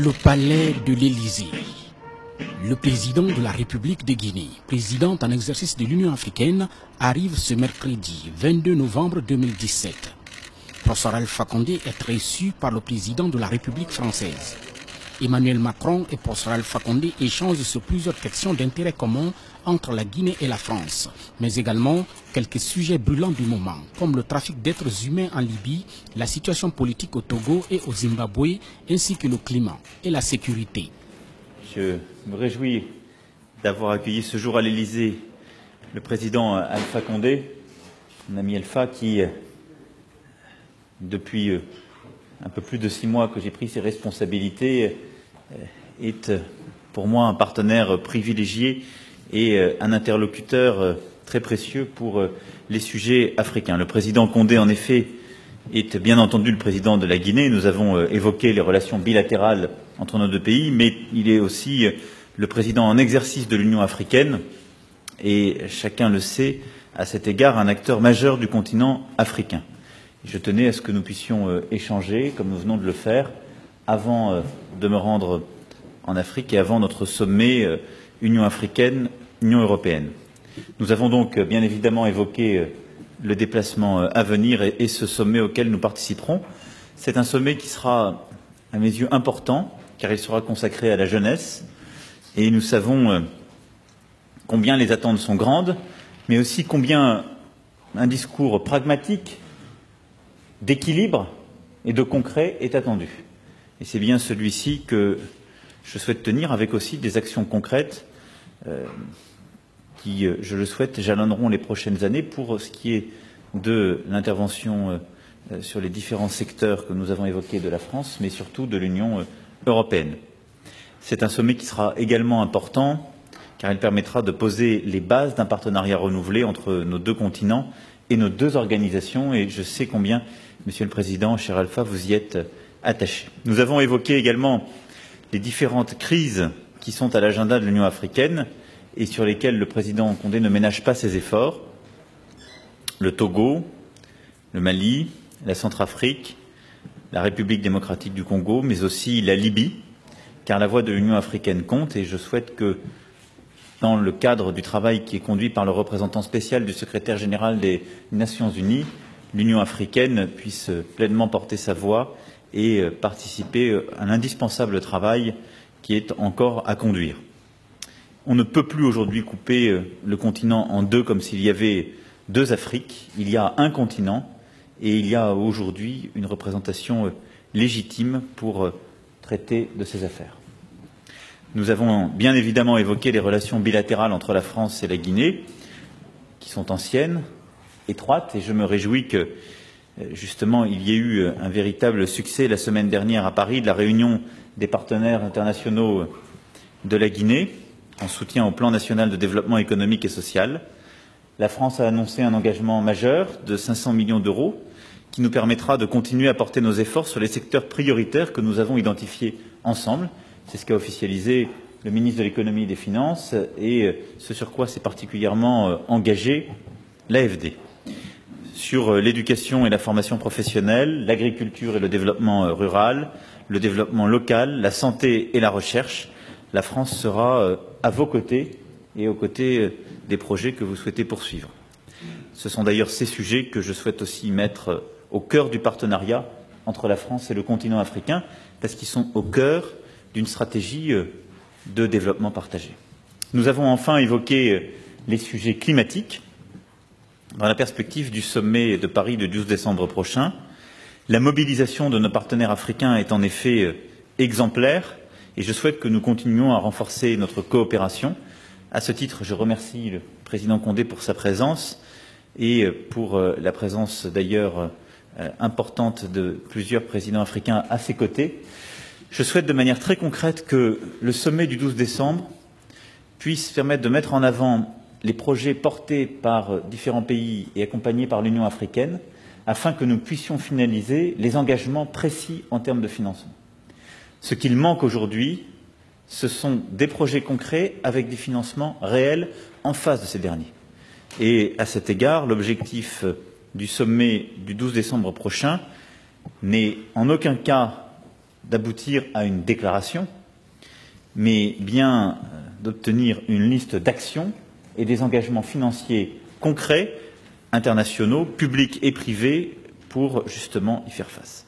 Le palais de l'Élysée. Le président de la République de Guinée, président en exercice de l'Union africaine, arrive ce mercredi 22 novembre 2017. Professeur Alpha Condé est reçu par le président de la République française. Emmanuel Macron et Professeur Alpha Condé échangent sur plusieurs questions d'intérêt commun entre la Guinée et la France, mais également quelques sujets brûlants du moment, comme le trafic d'êtres humains en Libye, la situation politique au Togo et au Zimbabwe, ainsi que le climat et la sécurité. Je me réjouis d'avoir accueilli ce jour à l'Élysée le président Alpha Condé, mon ami Alpha, qui, depuis un peu plus de 6 mois que j'ai pris ses responsabilités, est pour moi un partenaire privilégié et un interlocuteur très précieux pour les sujets africains. Le président Condé, en effet, est bien entendu le président de la Guinée. Nous avons évoqué les relations bilatérales entre nos deux pays, mais il est aussi le président en exercice de l'Union africaine et, chacun le sait, à cet égard, un acteur majeur du continent africain. Je tenais à ce que nous puissions échanger, comme nous venons de le faire, avant de me rendre en Afrique et avant notre sommet Union africaine, Union européenne. Nous avons donc bien évidemment évoqué le déplacement à venir et ce sommet auquel nous participerons. C'est un sommet qui sera, à mes yeux, important, car il sera consacré à la jeunesse. Et nous savons combien les attentes sont grandes, mais aussi combien un discours pragmatique, d'équilibre et de concret est attendu. Et c'est bien celui-ci que je souhaite tenir, avec aussi des actions concrètes qui, je le souhaite, jalonneront les prochaines années pour ce qui est de l'intervention sur les différents secteurs que nous avons évoqués de la France, mais surtout de l'Union européenne. C'est un sommet qui sera également important, car il permettra de poser les bases d'un partenariat renouvelé entre nos deux continents et nos deux organisations, et je sais combien, Monsieur le Président, cher Alpha, vous y êtes attaché. Nous avons évoqué également les différentes crises qui sont à l'agenda de l'Union africaine et sur lesquelles le président Condé ne ménage pas ses efforts. Le Togo, le Mali, la Centrafrique, la République démocratique du Congo, mais aussi la Libye, car la voix de l'Union africaine compte et je souhaite que, dans le cadre du travail qui est conduit par le représentant spécial du secrétaire général des Nations Unies, l'Union africaine puisse pleinement porter sa voix et participer à l'indispensable travail qui est encore à conduire. On ne peut plus aujourd'hui couper le continent en deux comme s'il y avait deux Afriques. Il y a un continent et il y a aujourd'hui une représentation légitime pour traiter de ces affaires. Nous avons bien évidemment évoqué les relations bilatérales entre la France et la Guinée, qui sont anciennes, étroites, et je me réjouis que, justement, il y ait eu un véritable succès la semaine dernière à Paris de la réunion des partenaires internationaux de la Guinée, en soutien au plan national de développement économique et social. La France a annoncé un engagement majeur de 500 millions d'euros qui nous permettra de continuer à porter nos efforts sur les secteurs prioritaires que nous avons identifiés ensemble. C'est ce qu'a officialisé le ministre de l'Économie et des Finances et ce sur quoi s'est particulièrement engagé l'AFD. Sur l'éducation et la formation professionnelle, l'agriculture et le développement rural, le développement local, la santé et la recherche, la France sera à vos côtés et aux côtés des projets que vous souhaitez poursuivre. Ce sont d'ailleurs ces sujets que je souhaite aussi mettre au cœur du partenariat entre la France et le continent africain, parce qu'ils sont au cœur d'une stratégie de développement partagé. Nous avons enfin évoqué les sujets climatiques dans la perspective du sommet de Paris le 12 décembre prochain. La mobilisation de nos partenaires africains est en effet exemplaire et je souhaite que nous continuions à renforcer notre coopération. À ce titre, je remercie le président Condé pour sa présence et pour la présence d'ailleurs importante de plusieurs présidents africains à ses côtés. Je souhaite de manière très concrète que le sommet du 12 décembre puisse permettre de mettre en avant les projets portés par différents pays et accompagnés par l'Union africaine afin que nous puissions finaliser les engagements précis en termes de financement. Ce qu'il manque aujourd'hui, ce sont des projets concrets avec des financements réels en face de ces derniers. Et à cet égard, l'objectif du sommet du 12 décembre prochain n'est en aucun cas d'aboutir à une déclaration, mais bien d'obtenir une liste d'actions et des engagements financiers concrets, internationaux, publics et privés, pour justement y faire face.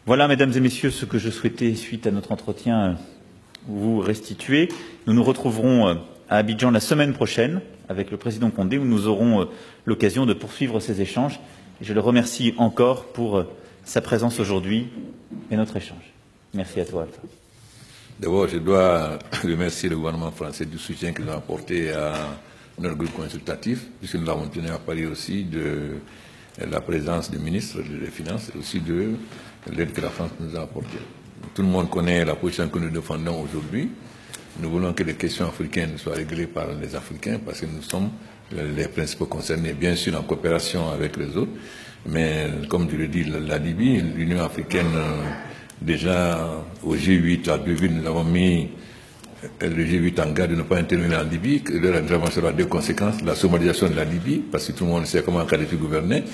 Voilà, mesdames et messieurs, ce que je souhaitais, suite à notre entretien, vous restituer. Nous nous retrouverons à Abidjan la semaine prochaine avec le président Condé, où nous aurons l'occasion de poursuivre ces échanges. Je le remercie encore pour sa présence aujourd'hui et notre échange. Merci à toi, Alpha. D'abord, je dois remercier le gouvernement français du soutien qu'il a apporté à notre groupe consultatif, puisque nous avons tenu à parler aussi de la présence du ministre des Finances et aussi de l'aide que la France nous a apportée. Tout le monde connaît la position que nous défendons aujourd'hui. Nous voulons que les questions africaines soient réglées par les Africains parce que nous sommes les principaux concernés, bien sûr en coopération avec les autres. Mais comme je le dis, la Libye, l'Union africaine, déjà au G8 à Deauville, nous avons mis le G8 en garde de ne pas intervenir en Libye, que leur intervention aura deux conséquences, la somalisation de la Libye, parce que tout le monde sait comment Kadhafi gouvernait,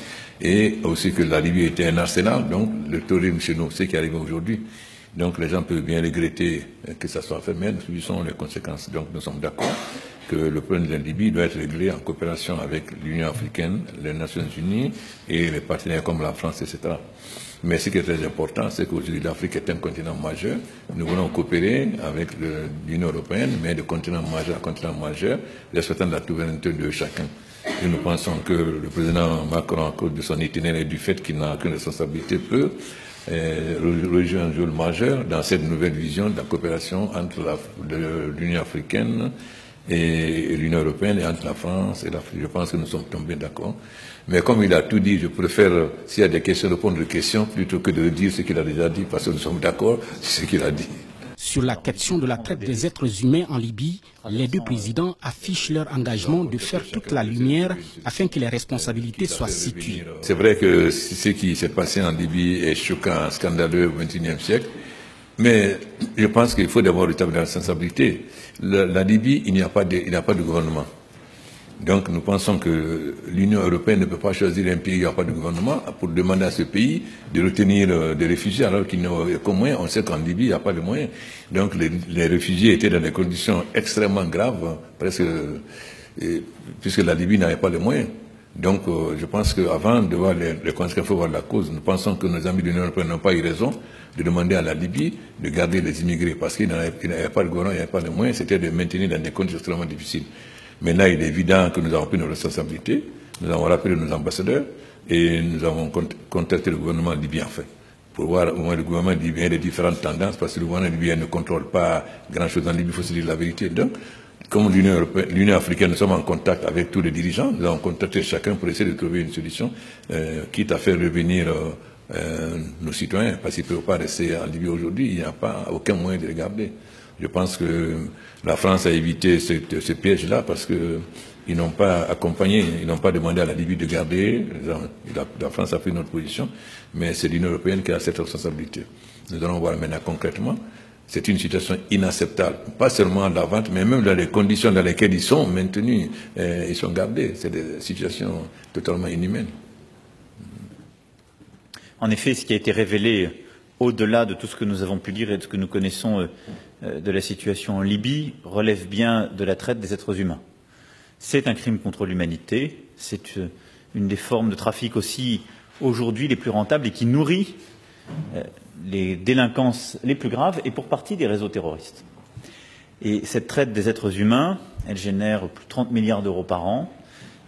et aussi que la Libye était un arsenal, donc le terrorisme chez nous, c'est ce qui arrive aujourd'hui. Donc les gens peuvent bien regretter que ça soit fait, mais nous subissons les conséquences. Donc nous sommes d'accord que le problème de la Libye doit être réglé en coopération avec l'Union africaine, les Nations unies et les partenaires comme la France, etc. Mais ce qui est très important, c'est qu'aujourd'hui l'Afrique est un continent majeur. Nous voulons coopérer avec l'Union européenne, mais de continent majeur à continent majeur, respectant la souveraineté de chacun. Et nous pensons que le président Macron, à cause de son itinéraire et du fait qu'il n'a aucune responsabilité, peut rejouer un rôle majeur dans cette nouvelle vision de la coopération entre l'Union africaine et l'Union européenne et entre la France et l'Afrique. Je pense que nous sommes tombés d'accord. Mais comme il a tout dit, je préfère, s'il y a des questions, répondre aux questions plutôt que de dire ce qu'il a déjà dit, parce que nous sommes d'accord sur ce qu'il a dit. Sur la question de la traite des êtres humains en Libye, les deux présidents affichent leur engagement de faire toute la lumière afin que les responsabilités soient situées. C'est vrai que ce qui s'est passé en Libye est choquant, scandaleux au XXIe siècle, mais je pense qu'il faut d'abord rétablir la responsabilité. La Libye, il n'y a pas de gouvernement. Donc nous pensons que l'Union européenne ne peut pas choisir un pays où il n'y a pas de gouvernement pour demander à ce pays de retenir des réfugiés alors qu'il n'y a aucun moyen. On sait qu'en Libye, il n'y a pas de moyens. Donc les réfugiés étaient dans des conditions extrêmement graves, presque, puisque la Libye n'avait pas de moyens. Donc je pense qu'avant de voir les conséquences, il faut voir la cause. Nous pensons que nos amis de l'Union européenne n'ont pas eu raison de demander à la Libye de garder les immigrés parce qu'il n'y avait pas de gouvernement, il n'y avait pas de moyens, c'était de maintenir dans des conditions extrêmement difficiles. Mais là, il est évident que nous avons pris nos responsabilités, nous avons rappelé nos ambassadeurs et nous avons contacté le gouvernement libyen, en fait, pour voir au moins le gouvernement libyen les différentes tendances, parce que le gouvernement libyen ne contrôle pas grand-chose en Libye, il faut se dire la vérité. Donc, comme l'Union africaine, nous sommes en contact avec tous les dirigeants, nous avons contacté chacun pour essayer de trouver une solution, quitte à faire revenir nos citoyens, parce qu'ils ne peuvent pas rester en Libye aujourd'hui, il n'y a pas aucun moyen de les garder. Je pense que la France a évité ce piège-là parce qu'ils n'ont pas accompagné, ils n'ont pas demandé à la Libye de garder. La France a pris notre position, mais c'est l'Union européenne qui a cette responsabilité. Nous allons voir maintenant concrètement. C'est une situation inacceptable, pas seulement la vente, mais même dans les conditions dans lesquelles ils sont maintenus, ils sont gardés. C'est des situations totalement inhumaines. En effet, ce qui a été révélé au-delà de tout ce que nous avons pu dire et de ce que nous connaissons de la situation en Libye, relève bien de la traite des êtres humains. C'est un crime contre l'humanité, c'est une des formes de trafic aussi aujourd'hui les plus rentables et qui nourrit les délinquances les plus graves et pour partie des réseaux terroristes. Et cette traite des êtres humains, elle génère plus de 30 milliards d'euros par an,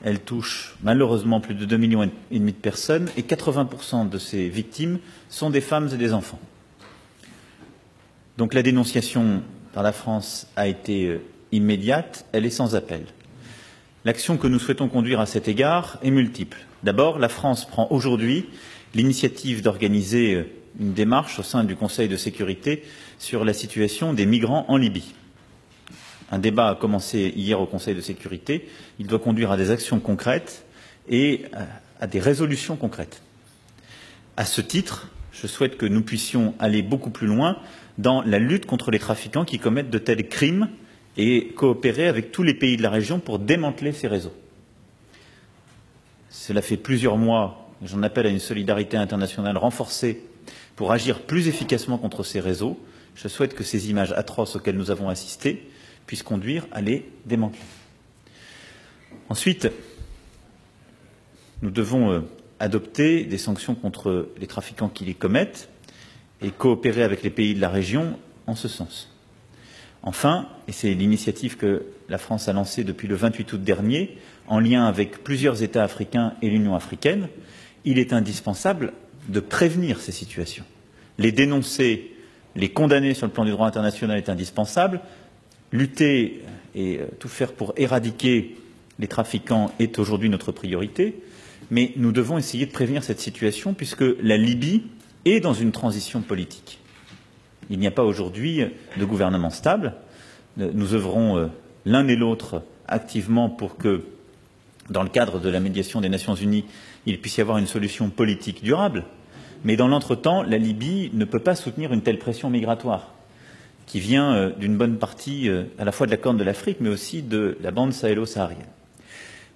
elle touche malheureusement plus de 2,5 millions de personnes et 80% de ces victimes sont des femmes et des enfants. Donc la dénonciation par la France a été immédiate, elle est sans appel. L'action que nous souhaitons conduire à cet égard est multiple. D'abord, la France prend aujourd'hui l'initiative d'organiser une démarche au sein du Conseil de sécurité sur la situation des migrants en Libye. Un débat a commencé hier au Conseil de sécurité. Il doit conduire à des actions concrètes et à des résolutions concrètes. À ce titre, je souhaite que nous puissions aller beaucoup plus loin dans la lutte contre les trafiquants qui commettent de tels crimes et coopérer avec tous les pays de la région pour démanteler ces réseaux. Cela fait plusieurs mois j'en appelle à une solidarité internationale renforcée pour agir plus efficacement contre ces réseaux. Je souhaite que ces images atroces auxquelles nous avons assisté puissent conduire à les démanteler. Ensuite, nous devons adopter des sanctions contre les trafiquants qui les commettent et coopérer avec les pays de la région en ce sens. Enfin, et c'est l'initiative que la France a lancée depuis le 28 août dernier, en lien avec plusieurs États africains et l'Union africaine, il est indispensable de prévenir ces situations. Les dénoncer, les condamner sur le plan du droit international est indispensable. Lutter et tout faire pour éradiquer les trafiquants est aujourd'hui notre priorité, mais nous devons essayer de prévenir cette situation puisque la Libye est dans une transition politique. Il n'y a pas aujourd'hui de gouvernement stable. Nous œuvrons l'un et l'autre activement pour que, dans le cadre de la médiation des Nations Unies, il puisse y avoir une solution politique durable. Mais dans l'entretemps, la Libye ne peut pas soutenir une telle pression migratoire qui vient d'une bonne partie à la fois de la Corne de l'Afrique, mais aussi de la bande sahélo-saharienne.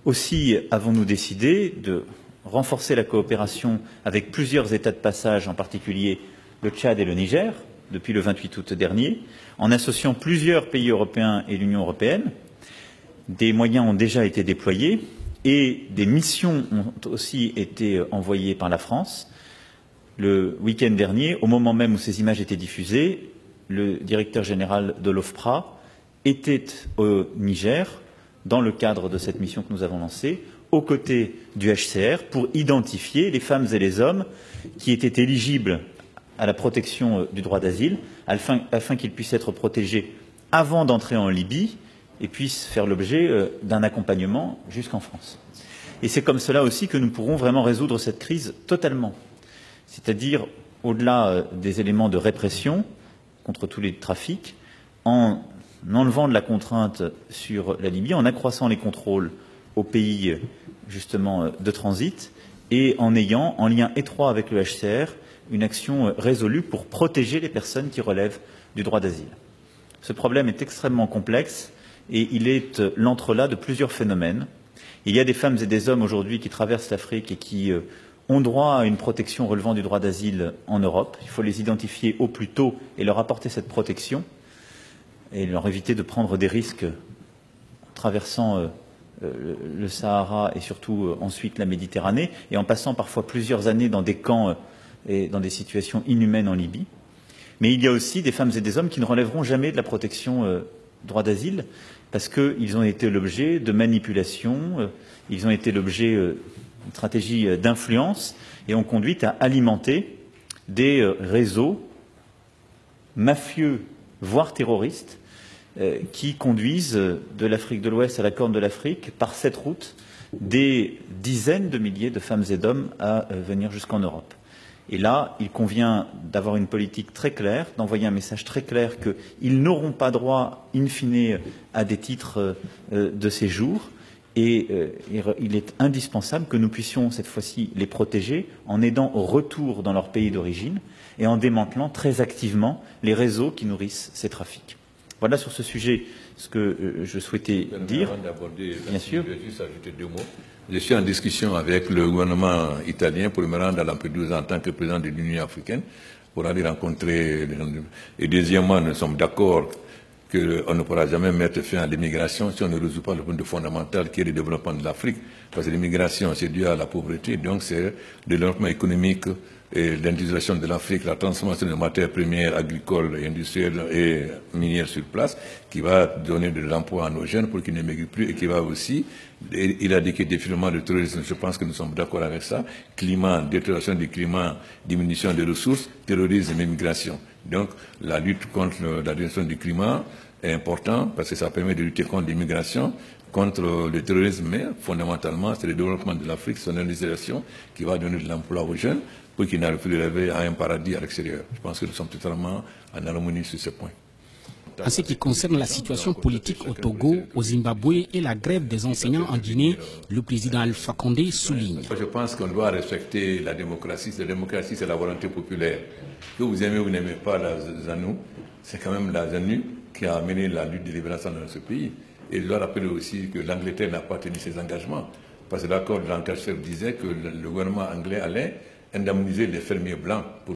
Aussi avons-nous décidé de renforcer la coopération avec plusieurs États de passage, en particulier le Tchad et le Niger, depuis le 28 août dernier, en associant plusieurs pays européens et l'Union européenne. Des moyens ont déjà été déployés et des missions ont aussi été envoyées par la France. Le week-end dernier, au moment même où ces images étaient diffusées, le directeur général de l'OFPRA était au Niger, dans le cadre de cette mission que nous avons lancée, aux côtés du HCR, pour identifier les femmes et les hommes qui étaient éligibles à la protection du droit d'asile, afin qu'ils puissent être protégés avant d'entrer en Libye et puissent faire l'objet d'un accompagnement jusqu'en France. Et c'est comme cela aussi que nous pourrons vraiment résoudre cette crise totalement. C'est-à-dire, au-delà des éléments de répression contre tous les trafics, en enlevant de la contrainte sur la Libye, en accroissant les contrôles aux pays justement de transit et en ayant, en lien étroit avec le HCR, une action résolue pour protéger les personnes qui relèvent du droit d'asile. Ce problème est extrêmement complexe et il est l'entrelac de plusieurs phénomènes. Il y a des femmes et des hommes aujourd'hui qui traversent l'Afrique et qui ont droit à une protection relevant du droit d'asile en Europe. Il faut les identifier au plus tôt et leur apporter cette protection et leur éviter de prendre des risques en traversant le Sahara et surtout ensuite la Méditerranée et en passant parfois plusieurs années dans des camps et dans des situations inhumaines en Libye. Mais il y a aussi des femmes et des hommes qui ne relèveront jamais de la protection droit d'asile parce qu'ils ont été l'objet de manipulations, ils ont été l'objet d'une stratégie d'influence et ont conduit à alimenter des réseaux mafieux, voire terroristes, qui conduisent de l'Afrique de l'Ouest à la Corne de l'Afrique, par cette route, des dizaines de milliers de femmes et d'hommes à venir jusqu'en Europe. Et là, il convient d'avoir une politique très claire, d'envoyer un message très clair qu'ils n'auront pas droit, in fine, à des titres de séjour. Et il est indispensable que nous puissions, cette fois-ci, les protéger en aidant au retour dans leur pays d'origine et en démantelant très activement les réseaux qui nourrissent ces trafics. Voilà sur ce sujet ce que je souhaitais dire. Bien sûr. Je vais juste ajouter 2 mots. Je suis en discussion avec le gouvernement italien pour me rendre à Lampedusa en tant que président de l'Union africaine pour aller rencontrer. Et deuxièmement, nous sommes d'accord qu'on ne pourra jamais mettre fin à l'immigration si on ne résout pas le point fondamental qui est le développement de l'Afrique. Parce que l'immigration, c'est dû à la pauvreté, donc c'est le développement économique et l'industrialisation de l'Afrique, la transformation des matières premières agricoles et industrielles et minières sur place, qui va donner de l'emploi à nos jeunes pour qu'ils n'émigrent plus et qui va aussi éradiquer définitivement le terrorisme. Je pense que nous sommes d'accord avec ça. Climat, détérioration du climat, diminution des ressources, terrorisme et immigration. Donc la lutte contre la diminution du climat est importante parce que ça permet de lutter contre l'immigration, contre le terrorisme, mais fondamentalement c'est le développement de l'Afrique, son industrialisation qui va donner de l'emploi aux jeunes pour qu'ils n'arrivent plus de rêver à un paradis à l'extérieur. Je pense que nous sommes totalement en harmonie sur ce point. En ce qui concerne la situation politique au Togo, au Zimbabwe et la grève des enseignants en Guinée, le président Alpha Condé souligne. Je pense qu'on doit respecter la démocratie. La démocratie, c'est la volonté populaire. Que vous aimez ou vous n'aimez pas la ZANU, c'est quand même la ZANU qui a amené la lutte de libération dans ce pays. Et je dois rappeler aussi que l'Angleterre n'a pas tenu ses engagements. parce que l'accord de Lancaster disait que le gouvernement anglais allait indemniser les fermiers blancs pour